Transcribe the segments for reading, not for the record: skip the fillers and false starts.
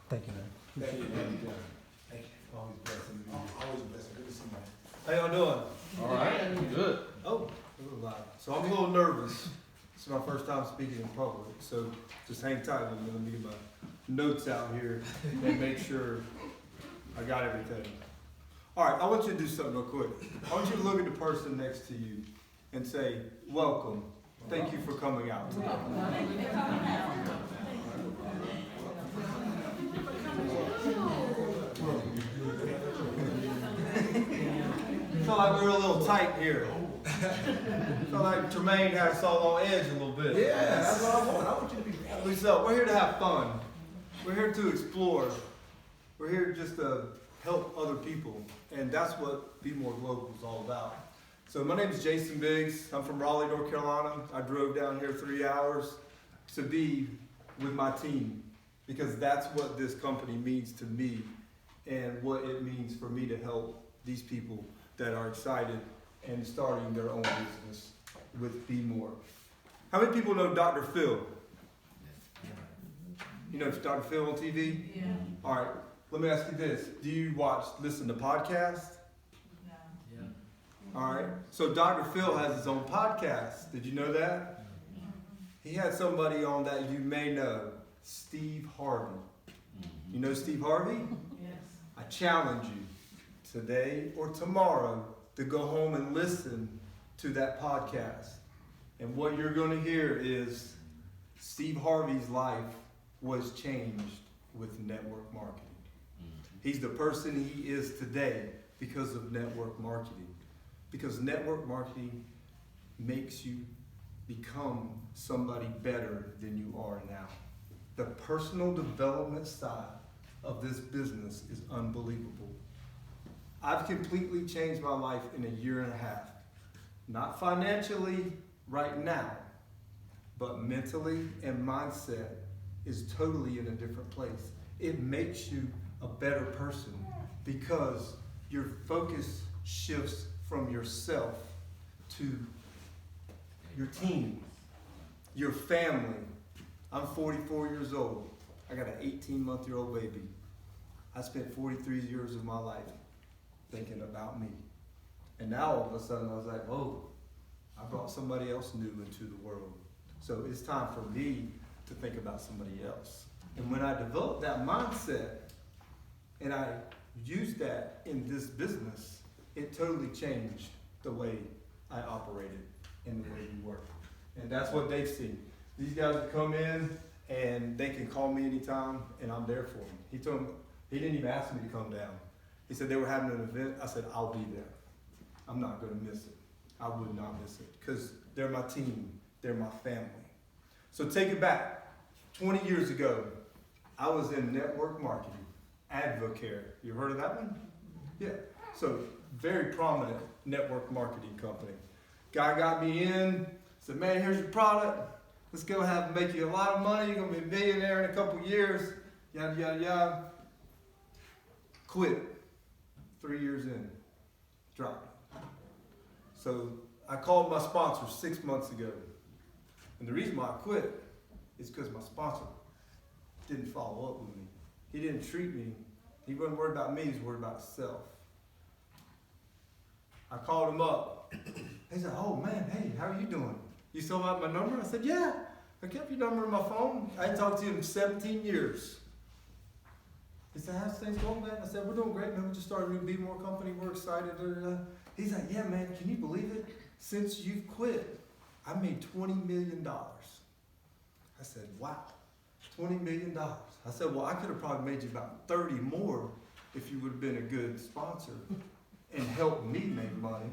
Thank you, man. Thank you, man. Thank you. Always blessing to be here. Always a blessing. Good to see you, man. How y'all doing? All right, good. Oh, a little loud. So I'm a little nervous. This is my first time speaking in public, so just hang tight with me. Let me get my notes out here and make sure I got everything. All right, I want you to do something real quick. I want you to look at the person next to you and say, welcome. Thank you for coming out today. Felt like we were a little tight here. Felt like Tremayne had us all on edge a little bit. Yeah, that's what I want. I want you to be happy. So we're here to have fun. We're here to explore. We're here just to help other people. And that's what Be More Global is all about. So my name is Jason Biggs. I'm from Raleigh, North Carolina. I drove down here 3 hours to be with my team because that's what this company means to me and what it means for me to help these people that are excited and starting their own business with Be More. How many people know Dr. Phil? You know Dr. Phil on TV? Yeah. All right, let me ask you this. Do you listen to podcasts? All right, so Dr. Phil has his own podcast. Did you know that? He had somebody on that you may know, Steve Harvey. You know Steve Harvey? Yes. I challenge you today or tomorrow to go home and listen to that podcast. And what you're going to hear is Steve Harvey's life was changed with network marketing. He's the person he is today because of network marketing. Because network marketing makes you become somebody better than you are now. The personal development side of this business is unbelievable. I've completely changed my life in a year and a half. Not financially right now, but mentally and mindset is totally in a different place. It makes you a better person because your focus shifts from yourself to your team, your family. I'm 44 years old. I got an 18-month-old baby. I spent 43 years of my life thinking about me. And now all of a sudden I was like, oh, I brought somebody else new into the world. So it's time for me to think about somebody else. And when I developed that mindset and I used that in this business, it totally changed the way I operated and the way we work. And that's what they've seen. These guys come in and they can call me anytime and I'm there for them. He told them, he didn't even ask me to come down. He said they were having an event. I said, I'll be there. I'm not gonna miss it. I would not miss it because they're my team, they're my family. So take it back. 20 years ago, I was in network marketing, Advocare. You heard of that one? Yeah. So very prominent network marketing company. Guy got me in, said, man, here's your product. Let's go make you a lot of money. You're gonna be a millionaire in a couple years. Yada, yada, yada. Quit. 3 years in, dropped it. So I called my sponsor 6 months ago. And the reason why I quit is because my sponsor didn't follow up with me. He didn't treat me. He wasn't worried about me, he was worried about himself. I called him up. He said, oh man, hey, how are you doing? You still have my number? I said, yeah, I kept your number in my phone. I hadn't talked to you in 17 years. He said, how's things going, man? I said, we're doing great, man. We just started a new Be More company. We're excited. He's like, yeah, man, can you believe it? Since you've quit, I made $20 million. I said, wow, $20 million. I said, well, I could have probably made you about 30 more if you would have been a good sponsor and helped me make money,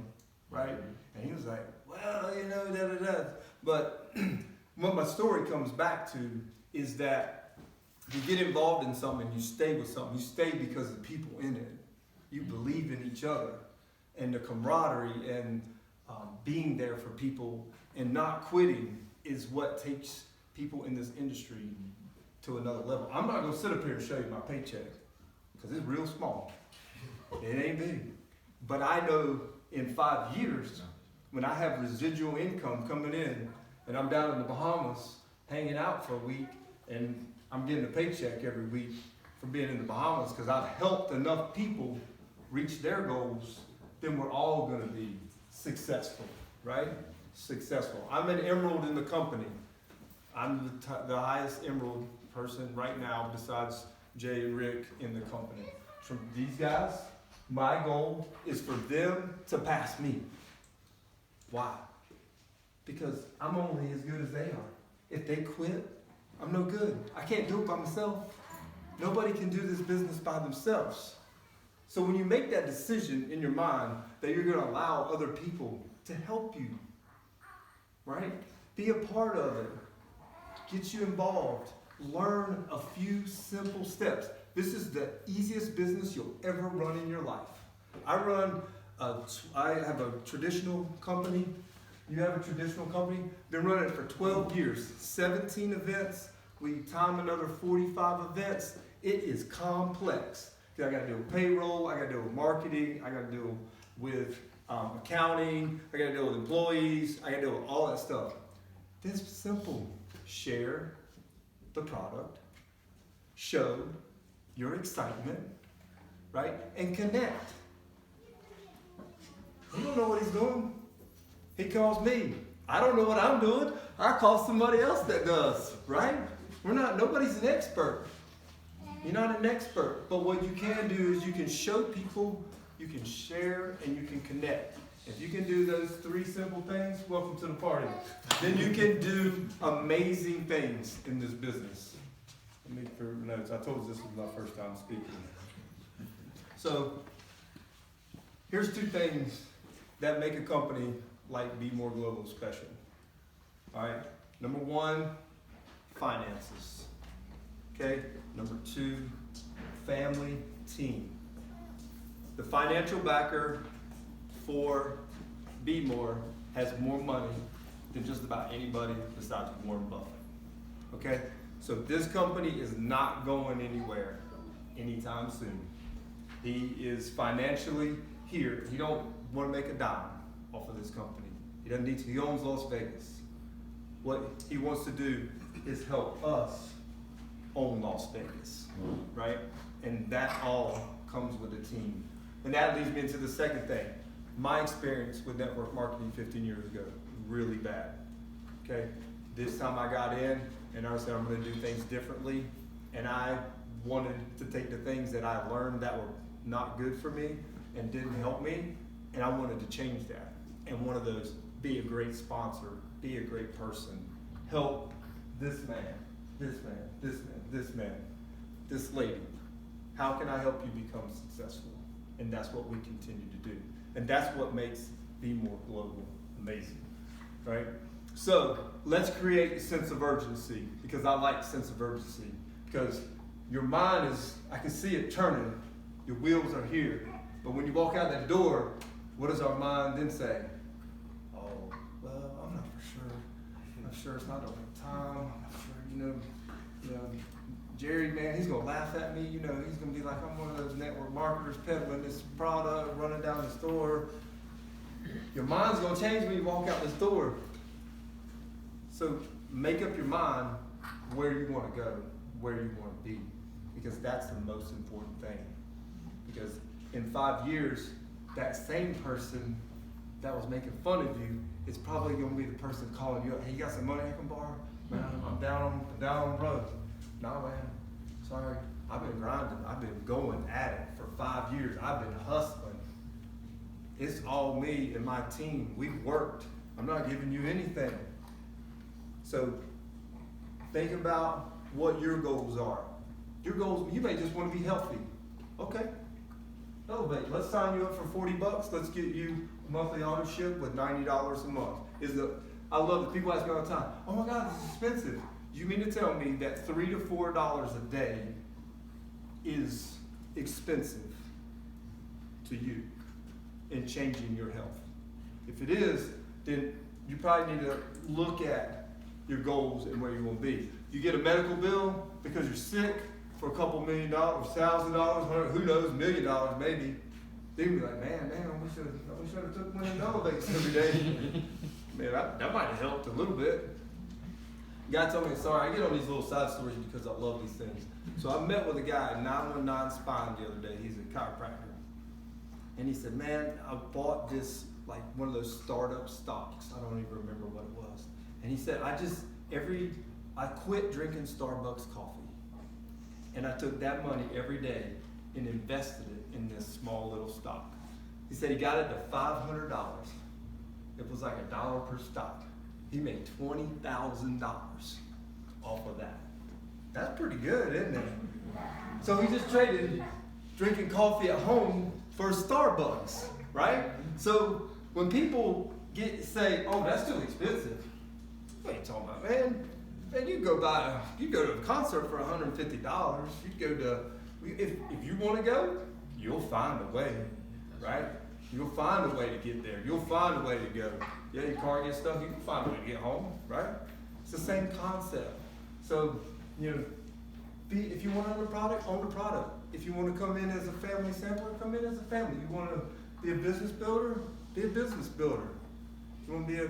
right? And he was like, well, you know, da-da-da. But what my story comes back to is that you get involved in something, you stay with something. You stay because of the people in it. You believe in each other and the camaraderie and being there for people and not quitting is what takes people in this industry to another level. I'm not gonna sit up here and show you my paycheck because it's real small. It ain't big. But I know in 5 years, when I have residual income coming in and I'm down in the Bahamas hanging out for a week and I'm getting a paycheck every week from being in the Bahamas because I've helped enough people reach their goals, then we're all going to be successful, right? Successful. I'm an emerald in the company. I'm the highest emerald person right now besides Jay and Rick in the company. From these guys, my goal is for them to pass me. Why? Because I'm only as good as they are. If they quit, I'm no good. I can't do it by myself. Nobody can do this business by themselves. So when you make that decision in your mind that you're going to allow other people to help you, right? Be a part of it. Get you involved. Learn a few simple steps. This is the easiest business you'll ever run in your life. I have a traditional company. You have a traditional company. Been running it for 12 years. 17 events. We time another 45 events. It is complex. I got to deal with payroll. I got to deal with marketing. I got to deal with accounting. I got to deal with employees. I got to deal with all that stuff. This is simple. Share the product. Show your excitement, right? And connect. You don't know what he's doing. He calls me. I don't know what I'm doing. I call somebody else that does, right? Nobody's an expert. You're not an expert. But what you can do is you can show people, you can share, and you can connect. If you can do those 3 simple things, welcome to the party. Then you can do amazing things in this business. Let me for notes. I told you this was my first time speaking. So, here's 2 things that make a company like Be More Global special. All right. Number 1, finances. Okay. Number 2, family, team. The financial backer for Be More has more money than just about anybody besides Warren Buffett. Okay? So this company is not going anywhere anytime soon. He is financially here. He don't want to make a dime off of this company. He doesn't need to. He owns Las Vegas. What he wants to do is help us own Las Vegas, right? And that all comes with a team. And that leads me into the second thing. My experience with network marketing 15 years ago, really bad. Okay? This time I got in and I said I'm going to do things differently. And I wanted to take the things that I learned that were not good for me and didn't help me, and I wanted to change that. And one of those, be a great sponsor, be a great person, help this man, this man, this man, this man, this lady. How can I help you become successful? And that's what we continue to do. And that's what makes Be More Global amazing, right? So let's create a sense of urgency, because I like sense of urgency, because your mind is, I can see it turning, your wheels are here, but when you walk out that door, what does our mind then say? Oh, well, I'm not for sure. I'm not sure it's not the right time. I'm not sure, you know, Jerry, man, he's gonna laugh at me. You know, he's gonna be like, I'm one of those network marketers peddling this product, running down the store. Your mind's gonna change when you walk out this door. So make up your mind where you want to go, where you want to be, because that's the most important thing. Because in 5 years, that same person that was making fun of you is probably going to be the person calling you up. Hey, you got some money I can borrow? Man, I'm down on the road. No, man, sorry. I've been grinding. I've been going at it for 5 years. I've been hustling. It's all me and my team. We've worked. I'm not giving you anything. So think about what your goals are. Your goals, you may just want to be healthy. Okay. Elevate. Let's sign you up for $40. Let's get you monthly ownership with $90 a month. I love it. People ask me all the time, oh my God, this is expensive. You mean to tell me that $3 to $4 a day is expensive to you in changing your health? If it is, then you probably need to look at your goals and where you want to be. You get a medical bill because you're sick for a couple $1 million, $1,000, who knows, $1 million maybe. Then you'll be like, man, I wish I have took one of the elevators every day. Man, that might have helped a little bit. God told me, sorry, I get on these little side stories because I love these things. So I met with a guy at 919 Spine the other day. He's a chiropractor. And he said, man, I bought this, like one of those startup stocks. I don't even remember what it was. And he said, I quit drinking Starbucks coffee. And I took that money every day and invested it in this small little stock. He said he got it to $500. It was like $1 per stock. He made $20,000 off of that. That's pretty good, isn't it? So he just traded drinking coffee at home for Starbucks, right? So when people say, oh, that's too expensive, what are you talking about, man? Man, you go to a concert for $150. You go to, if you want to go, you'll find a way, right? You'll find a way to get there. You'll find a way to go. Yeah, your car gets stuck, you can find a way to get home, right? It's the same concept. So, if you want to own the product. If you want to come in as a family sampler, come in as a family. You want to be a business builder, be a business builder. You want to be a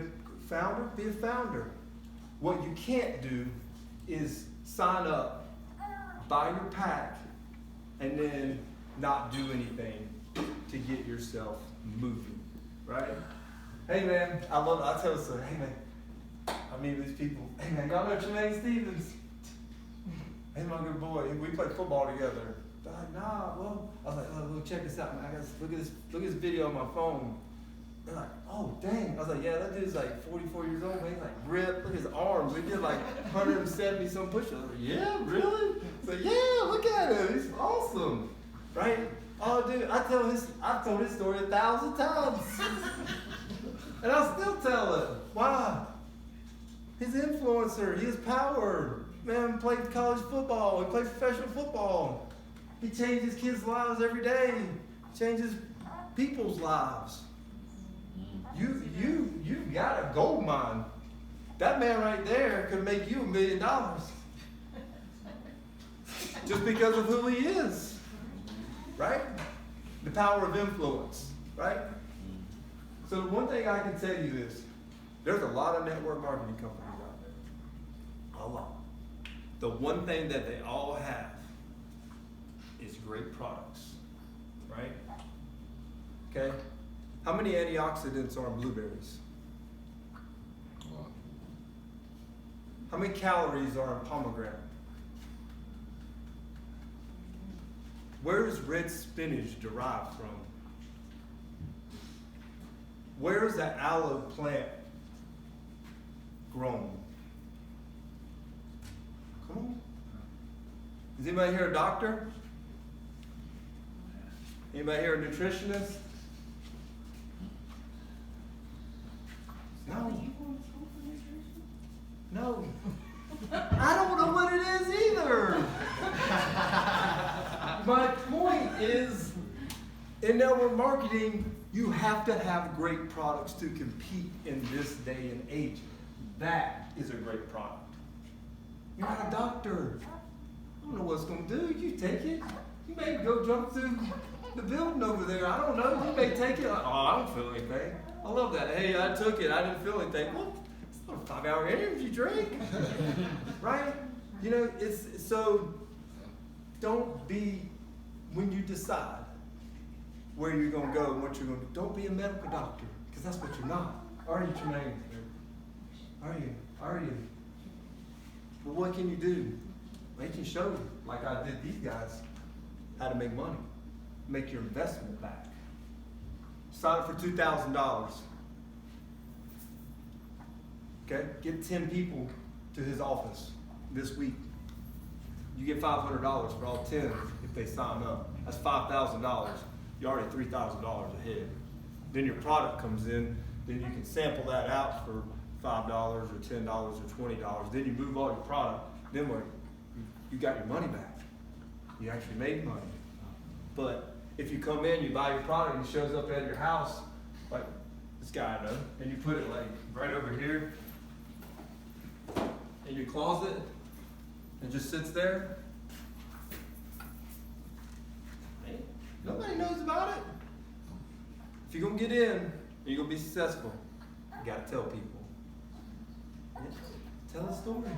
founder, be a founder. What you can't do is sign up, buy your pack, and then not do anything to get yourself moving, right? Hey man, I tell us, hey man, I meet these people. Hey man, y'all know Tremayne Stevens? He's my good boy. We play football together. They're like, nah, well, I was like, oh, well, check this out, man. Look at this video on my phone. They're like, oh, dang. I was like, yeah, that dude's like 44 years old, man. He's like ripped. Look at his arms. We did like 170 some push-ups. I was like, yeah, really? I was like, yeah, look at him. He's awesome, right? Oh, dude, I've told his story 1,000 times. And I'll still tell it. Why? He's an influencer. He has power. Man played college football. He played professional football. He changes kids' lives every day. Changes people's lives. You got a gold mine. That man right there could make you $1 million. Just because of who he is. Right? The power of influence. Right? So the one thing I can tell you is, there's a lot of network marketing companies out there. A lot. The one thing that they all have is great products, right? Okay? How many antioxidants are in blueberries? How many calories are in pomegranate? Where is red spinach derived from? Where is that aloe plant grown? Come on. Is anybody here a doctor? Anybody here a nutritionist? No. No. I don't know what it is either. My point is, in network marketing, you have to have great products to compete in this day and age. That is a great product. You're not a doctor. I don't know what's going to do. You take it. You may go jump through the building over there. I don't know. You may take it. Like, oh, I don't feel anything. I love that. Hey, I took it. I didn't feel anything. Well, it's not a 5-hour energy drink. Right? It's so don't be, when you decide where you're going to go and what you're going to do, don't be a medical doctor, because that's what you're not. Are you, Tremayne? Are you? But what can you do? They can show you, like I did these guys, how to make money. Make your investment back. Sign up for $2,000. Okay? Get 10 people to his office this week. You get $500 for all 10 if they sign up. That's $5,000. You're already $3,000 ahead. Then your product comes in, then you can sample that out for $5 or $10 or $20. Then you move all your product. Then what? You got your money back. You actually made money. But if you come in, you buy your product, and it shows up at your house, like this guy I know, and you put it like right over here in your closet, and just sits there. Nobody knows about it. If you're gonna get in and you're gonna be successful, you gotta tell people. Yeah. Tell a story.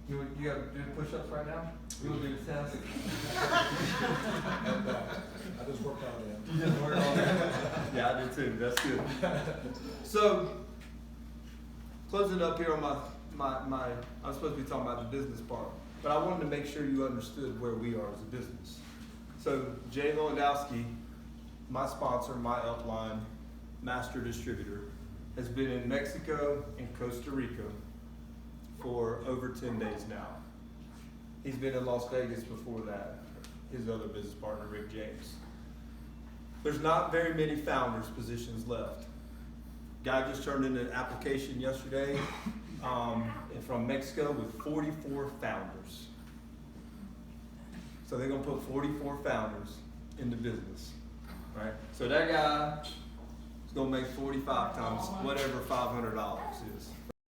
You got to do push-ups right now? You want to do the test? And, I just worked out there. You didn't work on that? Yeah, I did too. That's good. So, closing up here on I'm supposed to be talking about the business part, but I wanted to make sure you understood where we are as a business. So, Jay Lewandowski, my sponsor, my upline, master distributor, has been in Mexico and Costa Rica for over 10 days now. He's been in Las Vegas before that, his other business partner, Rick James. There's not very many founders positions left. Guy just turned in an application yesterday from Mexico with 44 founders. So they're gonna put 44 founders into business, right? So that guy is gonna make 45 times whatever $500 is.